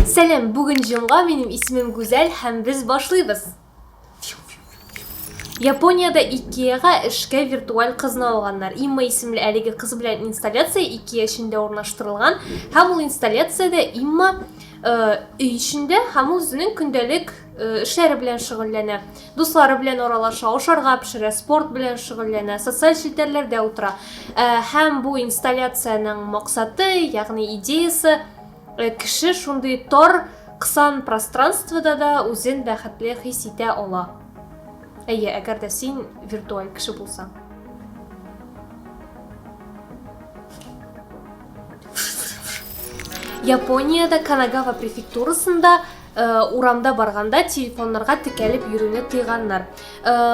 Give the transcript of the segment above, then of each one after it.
Сәлем, бүгін жымға менің исемім Гүзәл һәм біз башлыйбыз. Японияда Икеаға эшкә виртуаль кызны алганнар. Имма исемле әлеге кыз белән инсталляция Икеа эчендә урнаштырылган. Һәм ул инсталляциядә Имма өй эчендә һәм үзенең көндәлек эшләре белән шөгыльләнә. Дуслары белән аралаша, ашарга пешерә, спорт белән шөгыльләнә, социаль челтәрләрдә утыра. Һәм бу инсталляциянең максаты, ягъни идеясы кеше шундый тор кысан пространствода да үзен бәхетле хис итә ала. Әйе, әгәр дә син виртуаль кеше булсаң. Япониядә Канагава префектурасында урамда барганда телефоннарга текәлеп йөрүне тыйганнар.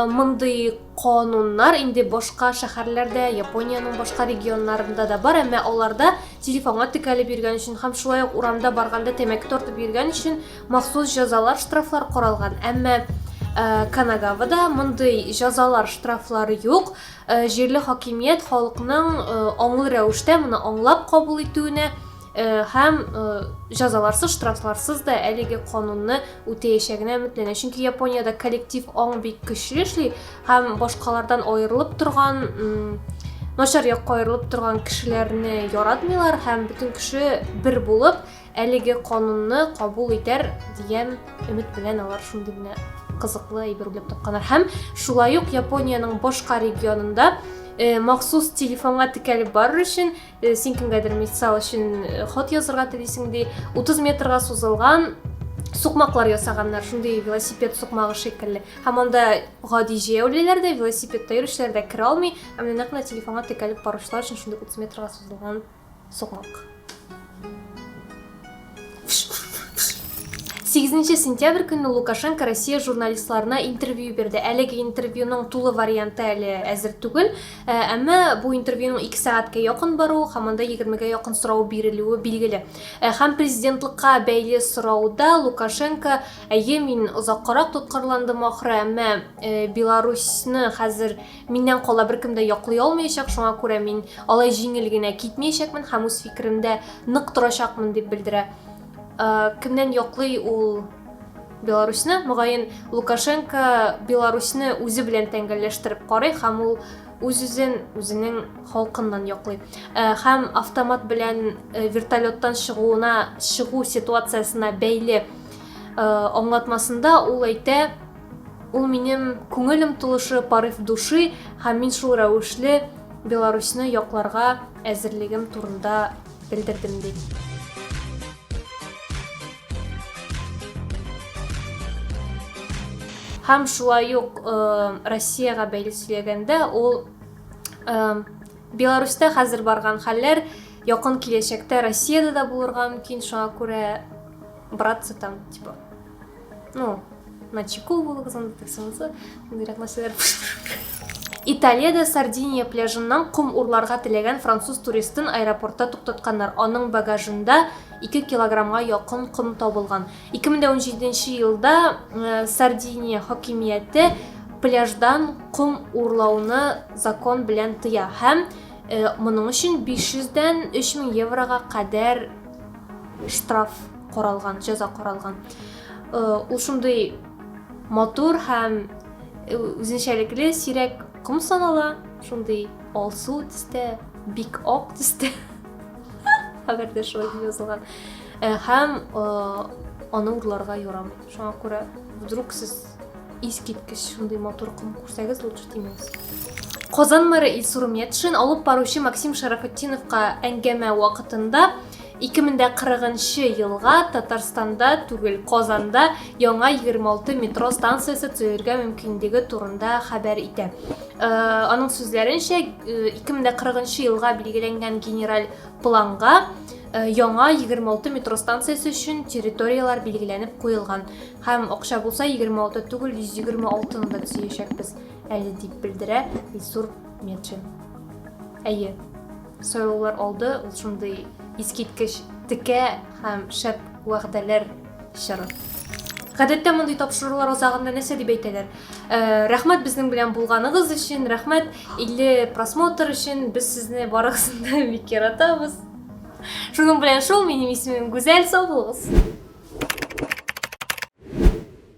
Мондый кануннар инде башка шәһәрләрдә, Япониянең башка регионнарында да бар, әмма аларда телефонга текәлеп йөргән өчен һәм шулай ук урамда барганда тәмәке тартып йөргән өчен махсус җәзалар, штрафлар каралган. Әмма Канагавада мондый җәзалар, штрафлары юк. Җирле хакимият халыкның аңлы рәвештә моны аңлап кабул итүенә һәм җәзаларсыз, штрафларсыз да әлеге канунны үтәячәгенә өметләнә. Чөнки Япониядә коллектив аң бик көчле эшли һәм башкалардан аерылып торган, начар якка аерылып торган кешеләрне яратмыйлар һәм бөтен кеше бер булып әлеге канунны кабул итәр дигән өмет белән алар шундый гына кызыклы әйбер уйлап тапканнар. Һәм шулай ук Япониянең башка регионында махсус телефонга текәлеп барыр өчен, син кемгәдер мисал өчен хат язырга телисең ди, 30 метрга сузылган сукмаклар ясаганнар, шундый велосипед сукмагы шикелле. Һәм анда гади җәяүлеләр дә, велосипедта йөрүчеләр дә керә алмый, әмма нәкъ телефонга текәлеп баручылар өчен шундый 30 метрга сузылган сукмак. 8 сентябрь көнне Лукашенко Россия журналистларына интервью бирде. Әлеге интервьюның тулы варианты әле әзер түгел, әмма бу интервьюның 2 сәгатькә якын баруы һәм анда 20гә якын сорау бирелүе билгеле. Һәм президентлыкка бәйле сорауда Лукашенко: "Әйе, мин озаккарак тоткарландым ахры, әмма Беларусьны хәзер миннән кала беркем дә яклый алмаячак, шуңа күрә мин алай җиңел генә китмәячәкмен һәм үз фикеремдә нык торачакмын", дип белдерә. Кемнән яклый ул Беларусьны? Мөгаен Лукашенко Беларусьны үзе белән тәңгәлләштереп карый һәм ул үзенең халкыннан яклый. Һәм автомат белән вертолеттан чыгу ситуациясына бәйле аңлатмасында ул әйтә: "Ул минем күңелем тулышы, порыв души, һәм мин шул рәвешле Беларусьны якларга әзерлегем турында белдердем", ди. Һәм шулай ук Россияга бәйле сөйләгәндә, ул Беларусьта хәзер барган хәлләр якын киләчәктә Россиядә дә булырга мөмкин, шуңа күрә братцы там, типа, на чеку булыгыз, анда тексаңыз, бирәк мәсьәләр. Италиядә Сардиния пляжыннан кум урларга теләгән француз туристын аэропортта туктатканнар. Аның багажында 2 килограммга якын кум табылган. 2017 елда Сардиния хакимияте пляждан кум урлауны закон белән тыя һәм моның өчен 500-дән 3000 еврога кадәр штраф каралган, җәза каралган. Ул шундый матур һәм үзенчәлекле сирәк кум санала, шундый алсу төстә, бик ак төстә. Хәбәрдә шулай язылган. Һәм аны урларга ярамый. Шуңа күрә вдруг сез искиткеч шундый матур кум күрсәгез, лучше тимәгез. Казан мэры Илсур Метшин алып баручы Максим Шарафетдиновка әңгәмә вакытында 2040 елга Татарстанда түгел, Казанда яңа 26 метро станциясе төзелергә мөмкинлеге турында хәбәр итә. Аның сүзләренчә, 2040 елга билгеләнгән генераль планга яңа 26 метро станциясе өчен территориялар билгеләнеп куелган. Һәм акча булса 26 түгел, 126-ны да төзәячәкбез, әле дип белдерә Илсур Метшин. Әйе, сайлаулар алды, ул шундый искиткеч текә һәм шәп вәгъдәләр чоры. Гадәттә мондый тапшырулар азагында нәрсә дип әйтәләр? Рәхмәт безнең белән булганыгыз өчен, рәхмәт 50 просмотр өчен, без сезне барыгызны бик яратабыз. Шуның белән шул, минем исемем Гүзәл, сау булыгыз.